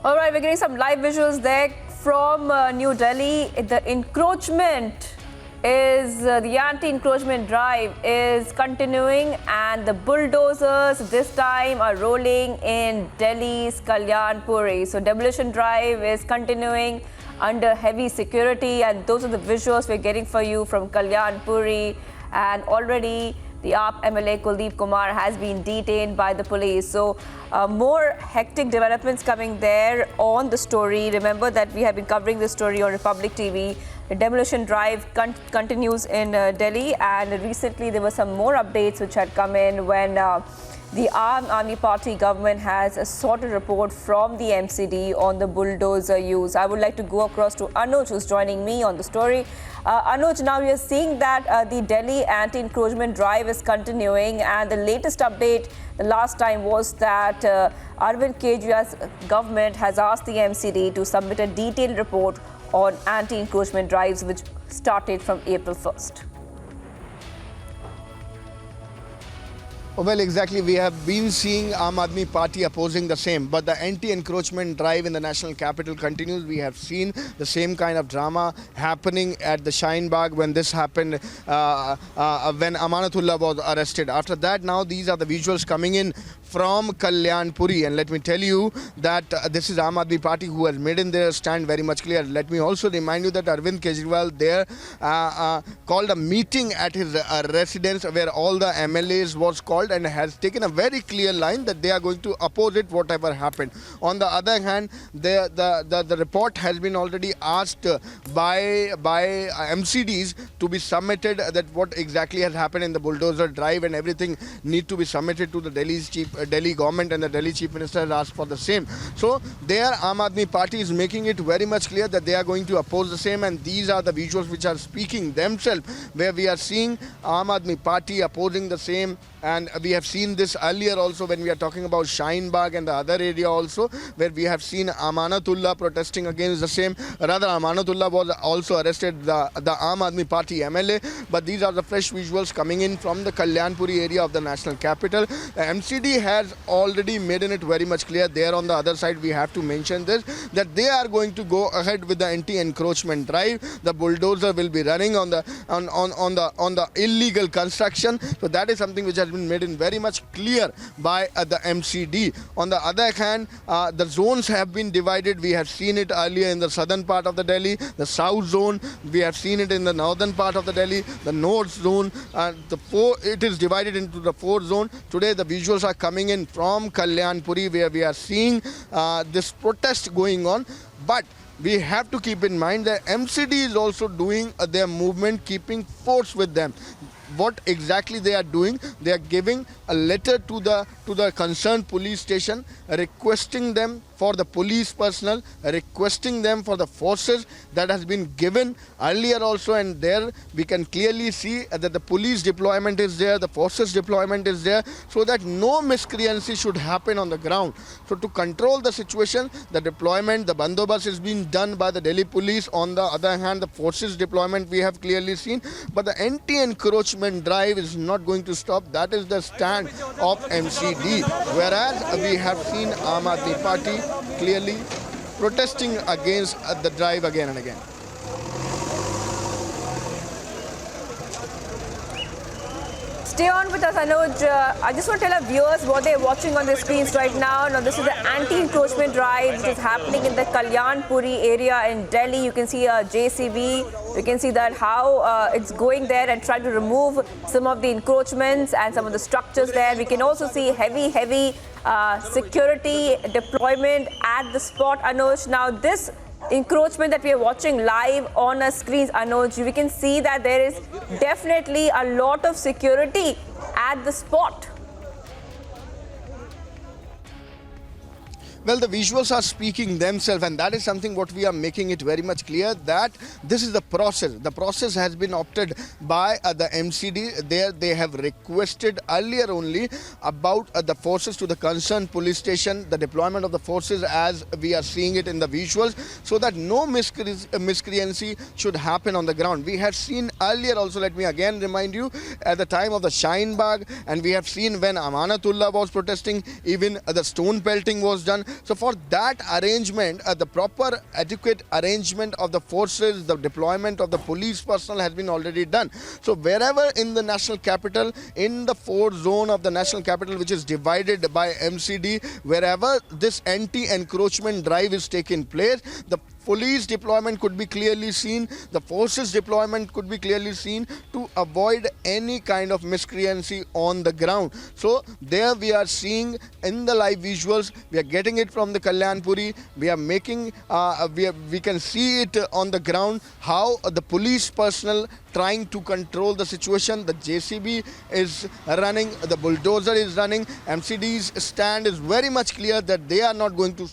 All right, we're getting some live visuals there from New Delhi. The encroachment is, the anti-encroachment drive is continuing, and the bulldozers this time are rolling in Delhi's Kalyanpuri. So demolition drive is continuing under heavy security, and those are the visuals we're getting for you from Kalyanpuri. And already the AAP MLA Kuldeep Kumar has been detained by the police. So more hectic developments coming there on the story. Remember that we have been covering this story on Republic TV. The demolition drive continues in Delhi, and recently there were some more updates which had come in when the Aam Party government has sought a report from the MCD on the bulldozer use. I would like to go across to Anuj, who's joining me on the story. Anuj, now we are seeing that the Delhi anti-encroachment drive is continuing, and the latest update the last time was that Arvind Kejriwal's government has asked the MCD to submit a detailed report on anti-encroachment drives which started from April 1st. Well, exactly. We have been seeing Aam Aadmi Party opposing the same, but the anti-encroachment drive in the national capital continues. We have seen the same kind of drama happening at the Shine Bagh when this happened, when Amanatullah was arrested. After that, now these are the visuals coming in from Kalyanpuri, and let me tell you that this is Aam Aadmi Party who has made in their stand very much clear. Let me also remind you that Arvind Kejriwal there called a meeting at his residence where all the MLAs was called, and has taken a very clear line that they are going to oppose it whatever happened. On the other hand, the report has been already asked by MCDs to be submitted, that what exactly has happened in the bulldozer drive and everything need to be submitted to the Delhi government, and the Delhi Chief Minister has asked for the same. So there Aam Aadmi Party is making it very much clear that they are going to oppose the same, and these are the visuals which are speaking themselves, where we are seeing Aam Aadmi Party opposing the same. And we have seen this earlier also when we are talking about Shine Bagh and the other area also, where we have seen Amanatullah protesting against the same. Rather, Amanatullah was also arrested, the Aam Aadmi Party MLA. But these are the fresh visuals coming in from the Kalyanpuri area of the national capital. The MCD has already made it very much clear. There on the other side, we have to mention this, that they are going to go ahead with the anti-encroachment drive. The bulldozer will be running on the illegal construction. So that is something which has been made in very much clear by the MCD. On the other hand, the zones have been divided. We have seen it earlier in the southern part of the Delhi, the south zone. We have seen it in the northern part of the Delhi, the north zone. It is divided into the 4 zone. Today the visuals are coming in from Kalyanpuri, where we are seeing this protest going on. But we have to keep in mind that MCD is also doing their movement, keeping force with them. What exactly they are doing? They are giving a letter to the concerned police station, requesting them for the police personnel, requesting them for the forces that has been given earlier also, and there we can clearly see that the police deployment is there, the forces deployment is there, so that no miscreancy should happen on the ground. So to control the situation, the deployment, the bandobast is being done by the Delhi police. On the other hand, the forces deployment we have clearly seen, but the anti-encroachment drive is not going to stop. That is the stand of MCD, whereas we have seen Aam Aadmi Party clearly protesting against the drive again and again. Stay on with us, Anuj. I just want to tell our viewers what they're watching on their screens right now. Now, this is the anti-encroachment drive which is happening in the Kalyanpuri area in Delhi. You can see a JCB. You can see that how it's going there and trying to remove some of the encroachments and some of the structures there. We can also see heavy security deployment at the spot, Anuj. Now, this encroachment that we are watching live on our screens, Anuj, we can see that there is definitely a lot of security at the spot. Well, the visuals are speaking themselves, and that is something what we are making it very much clear, that this is the process. The process has been opted by the MCD. There they have requested earlier only about the forces to the concerned police station, the deployment of the forces as we are seeing it in the visuals, so that no miscreancy should happen on the ground. We have seen earlier also, let me again remind you, at the time of the Shine Bagh, and we have seen when Amanatullah was protesting, even the stone pelting was done. So for that arrangement, the proper adequate arrangement of the forces, the deployment of the police personnel has been already done. So wherever in the national capital, in the 4 zone of the national capital, which is divided by MCD, wherever this anti-encroachment drive is taking place, the police deployment could be clearly seen, the forces deployment could be clearly seen to avoid any kind of miscreancy on the ground. So there we are seeing in the live visuals, we are getting it from the Kalyanpuri, we are making, we can see it on the ground, how the police personnel trying to control the situation. The JCB is running, the bulldozer is running, MCD's stand is very much clear that they are not going to